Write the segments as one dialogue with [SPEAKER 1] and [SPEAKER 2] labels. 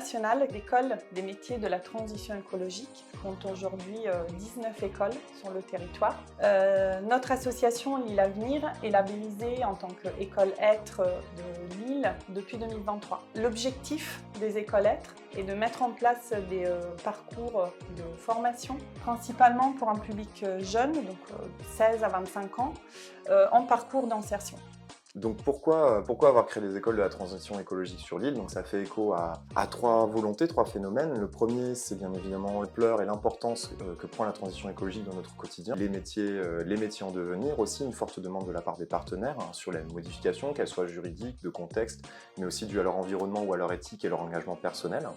[SPEAKER 1] national d'écoles des métiers de la transition écologique, qui compte aujourd'hui 19 écoles sur le territoire. Notre association Lille Avenir est labellisée en tant qu'école être de Lille depuis 2023. L'objectif des écoles être est de mettre en place des parcours de formation, principalement pour un public jeune, donc 16 à 25 ans, en parcours d'insertion.
[SPEAKER 2] Donc pourquoi avoir créé les écoles de la transition écologique sur l'île? Donc ça fait écho à trois volontés, trois phénomènes. Le premier, c'est bien évidemment l'ampleur et l'importance que prend la transition écologique dans notre quotidien. Les métiers en devenir, aussi une forte demande de la part des partenaires sur les modifications, qu'elles soient juridiques, de contexte, mais aussi dues à leur environnement ou à leur éthique et leur engagement personnel.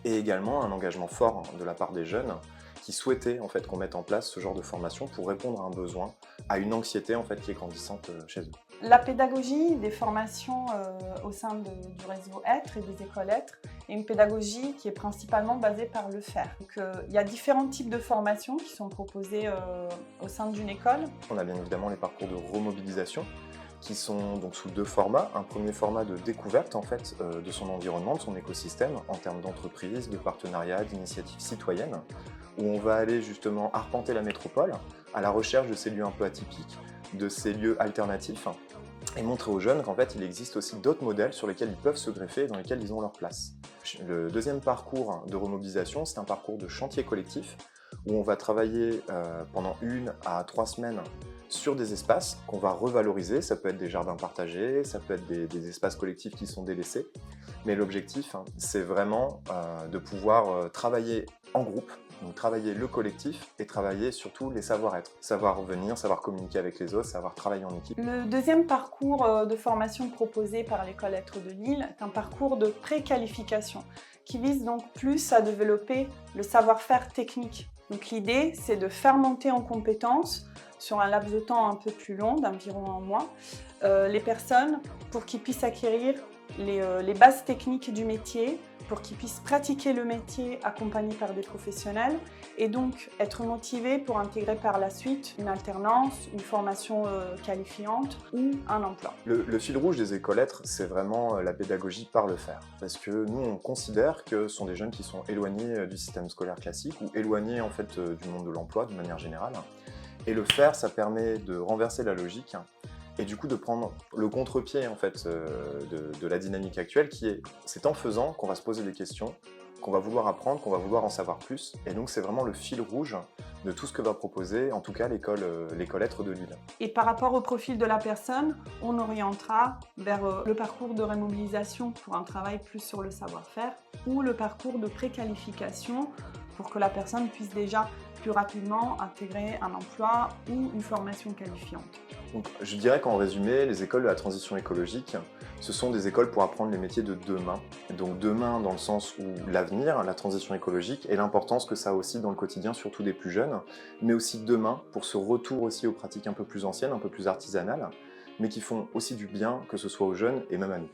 [SPEAKER 2] Et également un engagement fort de la part des jeunes qui souhaitaient en fait qu'on mette en place ce genre de formation pour répondre à un besoin, à une anxiété en fait qui est grandissante chez eux.
[SPEAKER 1] La pédagogie des formations au sein du réseau être et des écoles être est une pédagogie qui est principalement basée par le faire. Donc, il y a différents types de formations qui sont proposées au sein d'une école.
[SPEAKER 2] On a bien évidemment les parcours de remobilisation qui sont donc sous deux formats. Un premier format de découverte en fait de son environnement, de son écosystème en termes d'entreprise, de partenariat, d'initiatives citoyennes, où on va aller justement arpenter la métropole à la recherche de ces lieux un peu atypiques, de ces lieux alternatifs, et montrer aux jeunes qu'en fait il existe aussi d'autres modèles sur lesquels ils peuvent se greffer et dans lesquels ils ont leur place. Le deuxième parcours de remobilisation, c'est un parcours de chantier collectif où on va travailler pendant 1 à 3 semaines sur des espaces qu'on va revaloriser. Ça peut être des jardins partagés, ça peut être des espaces collectifs qui sont délaissés. Mais l'objectif, c'est vraiment de pouvoir travailler en groupe, donc travailler le collectif et travailler surtout les savoir-être. Savoir venir, savoir communiquer avec les autres, savoir travailler en équipe.
[SPEAKER 1] Le deuxième parcours de formation proposé par l'école être de Lille est un parcours de préqualification qui vise donc plus à développer le savoir-faire technique. Donc l'idée, c'est de faire monter en compétences sur un laps de temps un peu plus long, d'environ 1 mois, les personnes pour qu'ils puissent acquérir les bases techniques du métier, pour qu'ils puissent pratiquer le métier accompagnés par des professionnels et donc être motivés pour intégrer par la suite une alternance, une formation qualifiante ou un emploi.
[SPEAKER 2] Le fil rouge des écoles être, c'est vraiment la pédagogie par le faire. Parce que nous, on considère que ce sont des jeunes qui sont éloignés du système scolaire classique ou éloignés en fait du monde de l'emploi de manière générale. Et le faire, ça permet de renverser la logique et du coup de prendre le contre-pied en fait de la dynamique actuelle qui est c'est en faisant qu'on va se poser des questions, qu'on va vouloir apprendre, qu'on va vouloir en savoir plus. Et donc c'est vraiment le fil rouge de tout ce que va proposer en tout cas l'école être de Lille.
[SPEAKER 1] Et par rapport au profil de la personne, on orientera vers le parcours de remobilisation pour un travail plus sur le savoir-faire ou le parcours de préqualification pour que la personne puisse déjà plus rapidement intégrer un emploi ou une formation qualifiante.
[SPEAKER 2] Donc, je dirais qu'en résumé, les écoles de la transition écologique, ce sont des écoles pour apprendre les métiers de demain. Et donc demain dans le sens où l'avenir, la transition écologique et l'importance que ça a aussi dans le quotidien, surtout des plus jeunes, mais aussi demain pour ce retour aussi aux pratiques un peu plus anciennes, un peu plus artisanales, mais qui font aussi du bien, que ce soit aux jeunes et même à nous.